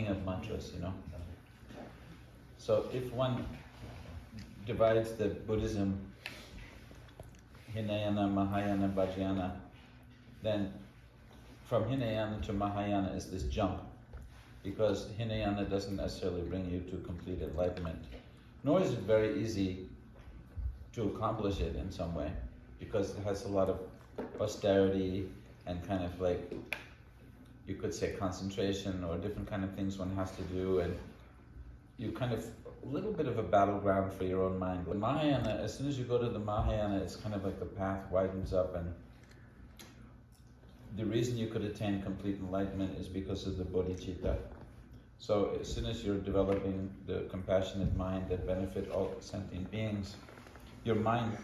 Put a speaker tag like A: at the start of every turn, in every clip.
A: king of mantras, So if one divides the Buddhism, Hinayana, Mahayana, Vajrayana, then from Hinayana to Mahayana is this jump, because Hinayana doesn't necessarily bring you to complete enlightenment, nor is it very easy to accomplish it in some way, because it has a lot of austerity and kind of like, you could say concentration or different kind of things one has to do, and you kind of a little bit of a battleground for your own mind. But Mahayana, as soon as you go to the Mahayana, it's kind of like the path widens up, and the reason you could attain complete enlightenment is because of the bodhicitta. So as soon as you're developing the compassionate mind that benefit all sentient beings, your mind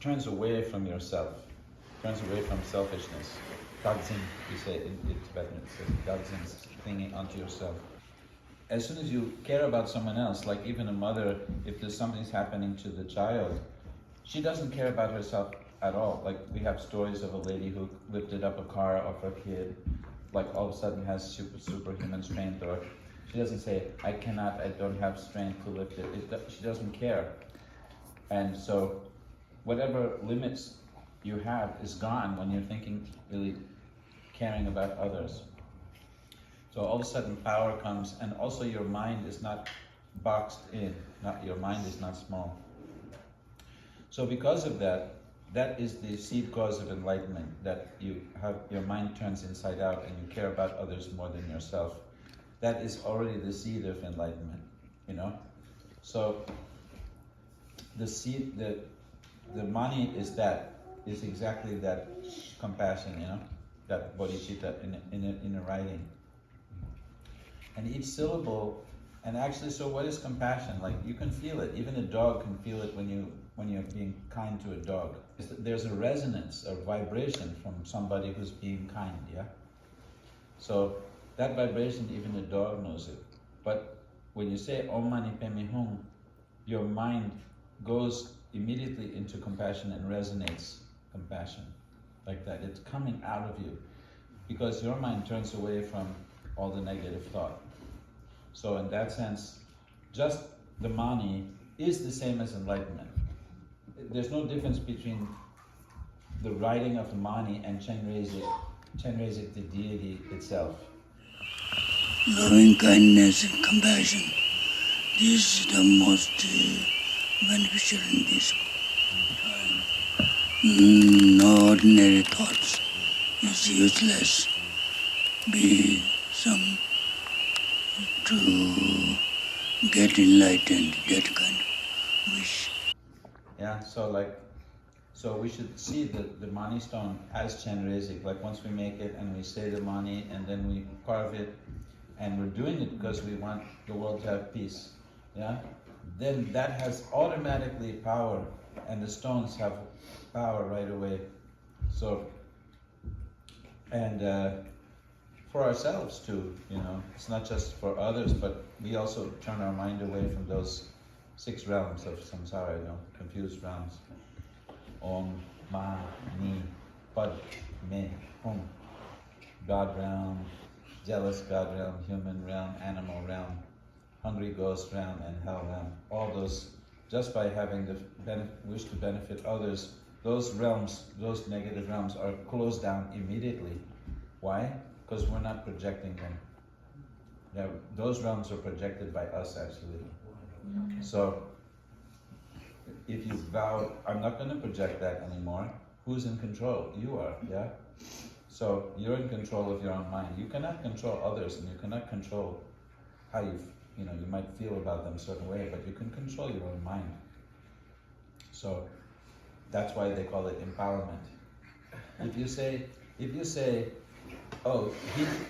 A: turns away from yourself, turns away from selfishness. Gagzin, you say in Tibetan, it says Gagzin, clinging onto yourself. As soon as you care about someone else, like even a mother, if there's something's happening to the child, she doesn't care about herself at all. Like we have stories of a lady who lifted up a car off her kid, like all of a sudden has superhuman strength, or she doesn't say, I don't have strength to lift it. She doesn't care. And so whatever limits you have is gone when you're thinking, really caring about others. So all of a sudden power comes, and also your mind is not boxed in. Your mind is not small. So because of that, that is the seed cause of enlightenment, that your mind turns inside out and you care about others more than yourself. That is already the seed of enlightenment, So the seed, the mani is exactly that compassion, that bodhicitta in a writing. And each syllable, and actually, so what is compassion? Like you can feel it. Even a dog can feel it when you're being kind to a dog. There's a resonance, a vibration from somebody who's being kind, yeah? So that vibration, even a dog knows it. But when you say Om Mani Padme Hum, your mind goes immediately into compassion and resonates compassion. Like that, it's coming out of you. Because your mind turns away from all the negative thought. So in that sense, just the mani is the same as enlightenment. There's no difference between the writing of the mani and Chenrezig, the deity itself.
B: Loving kindness and compassion, this is the most beneficial in this time. No ordinary thoughts is useless. Be some to get enlightened, that kind of wish.
A: Yeah, so we should see the mani stone as Chenrezig. Like once we make it and we say the mani and then we carve it, and we're doing it because we want the world to have peace, yeah? Then that has automatically power, and the stones have power right away. So, and for ourselves too, it's not just for others, but we also turn our mind away from those 6 realms of samsara, confused realms. Om, Mani, Padme Hum. God realm, jealous God realm, human realm, animal realm, hungry ghost realm, and hell realm. All those, just by having the wish to benefit others, those realms, those negative realms are closed down immediately. Why? Because we're not projecting them. Yeah, those realms are projected by us actually. So if you vow, I'm not going to project that anymore, who's in control? You are, yeah? So you're in control of your own mind. You cannot control others, and you cannot control how you might feel about them a certain way, but you can control your own mind. So that's why they call it empowerment. If you say, oh,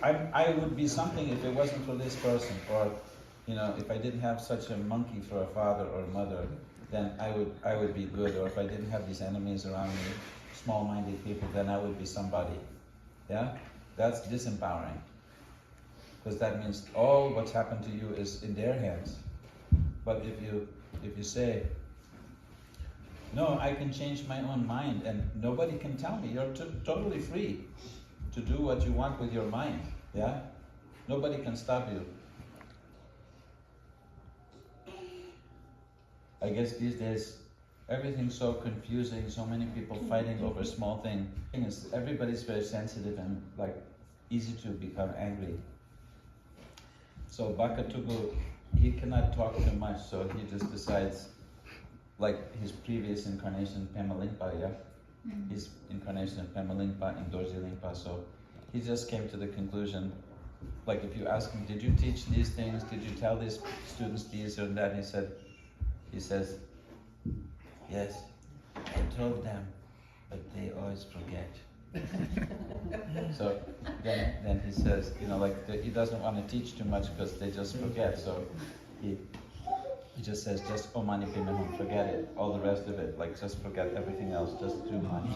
A: I would be something if it wasn't for this person, or if I didn't have such a monkey for a father or a mother, then I would be good, or if I didn't have these enemies around me, small-minded people, then I would be somebody. Yeah? That's disempowering. Because that means all what's happened to you is in their hands. But if you say, no, I can change my own mind and nobody can tell me, you're totally free to do what you want with your mind. Yeah? Nobody can stop you. I guess these days everything's so confusing, so many people fighting over small things. Everybody's very sensitive and like easy to become angry. So Bhakha Tugu, he cannot talk too much, so he just decides, like his previous incarnation, Pema Lingpa, yeah? His incarnation of Pema Lingpa and Dorji Lingpa, so he just came to the conclusion, like if you ask him, did you teach these things, did you tell these students these or that, he says, yes, I told them, but they always forget. So then he says, he doesn't want to teach too much because they just forget. So he just says, just Om Mani Padme Hum, forget it. All the rest of it, like just forget everything else, just do Mani.